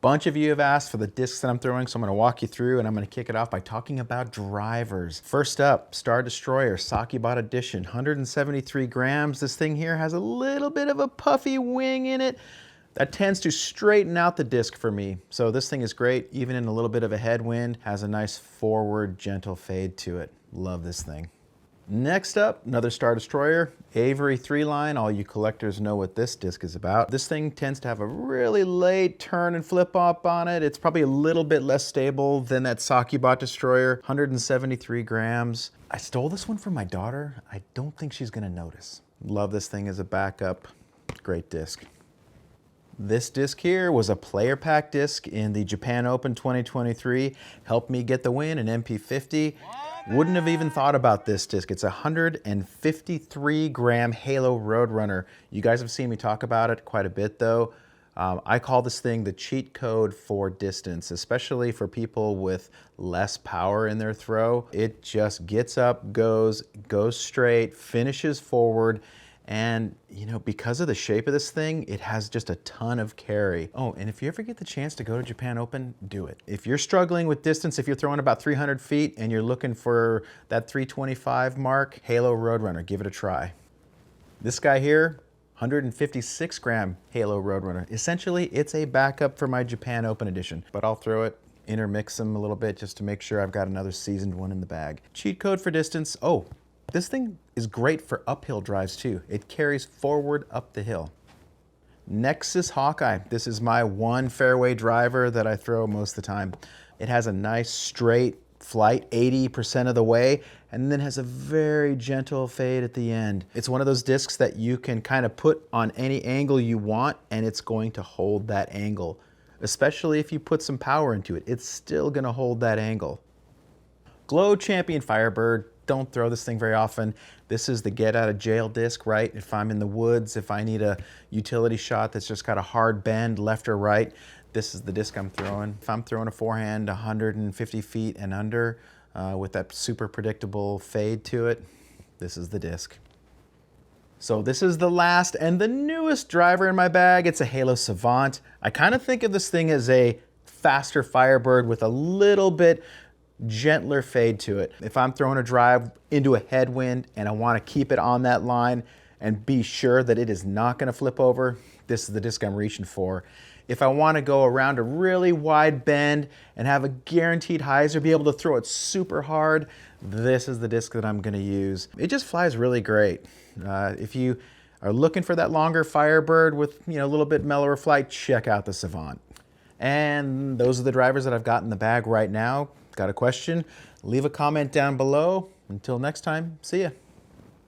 bunch of you have asked for the discs that I'm throwing, so I'm gonna walk you through and I'm gonna kick it off by talking about drivers. First up, Star Destroyer, Sakibot Edition, 173 grams. This thing here has a little bit of a puffy wing in it. That tends to straighten out the disc for me. So this thing is great, even in a little bit of a headwind, has a nice forward, gentle fade to it. Love this thing. Next up, another Star Destroyer, Avery 3-line. All you collectors know what this disc is about. This thing tends to have a really late turn and flip up on it. It's probably a little bit less stable than that Sakibot Destroyer, 173 grams. I stole this one from my daughter. I don't think she's gonna notice. Love this thing as a backup. Great disc. This disc here was a player pack disc in the Japan Open 2023. Helped me get the win in MP50. Wouldn't have even thought about this disc. It's a 153 gram Halo Roadrunner. You guys have seen me talk about it quite a bit though. I call this thing the cheat code for distance, especially for people with less power in their throw. It just gets up, goes straight, finishes forward, and you know, because of the shape of this thing, it has just a ton of carry. Oh, and if you ever get the chance to go to Japan Open, do it. If you're struggling with distance, if you're throwing about 300 feet and you're looking for that 325 mark, Halo Roadrunner, give it a try. This guy here, 156 gram Halo Roadrunner. Essentially, it's a backup for my Japan Open edition, but I'll throw it, intermix them a little bit just to make sure I've got another seasoned one in the bag. Cheat code for distance. Oh, this thing is great for uphill drives too. It carries forward up the hill. Nexus Hawkeye. This is my one fairway driver that I throw most of the time. It has a nice straight flight 80% of the way, and then has a very gentle fade at the end. It's one of those discs that you can kind of put on any angle you want, and it's going to hold that angle. Especially if you put some power into it, it's still gonna hold that angle. Glow Champion Firebird. Don't throw this thing very often. This is the get out of jail disc, right? If I'm in the woods, if I need a utility shot that's just got a hard bend left or right, this is the disc I'm throwing. If I'm throwing a forehand 150 feet and under with that super predictable fade to it, this is the disc. So this is the last and the newest driver in my bag. It's a Halo Savant. I kind of think of this thing as a faster Firebird with a little bit gentler fade to it. If I'm throwing a drive into a headwind and I want to keep it on that line and be sure that it is not going to flip over, this is the disc I'm reaching for. If I want to go around a really wide bend and have a guaranteed hyzer, be able to throw it super hard, this is the disc that I'm going to use. It just flies really great. If you are looking for that longer Firebird with a little bit mellower flight, check out the Savant. And those are the drivers that I've got in the bag right now. Got a question? Leave a comment down below. Until next time, see ya.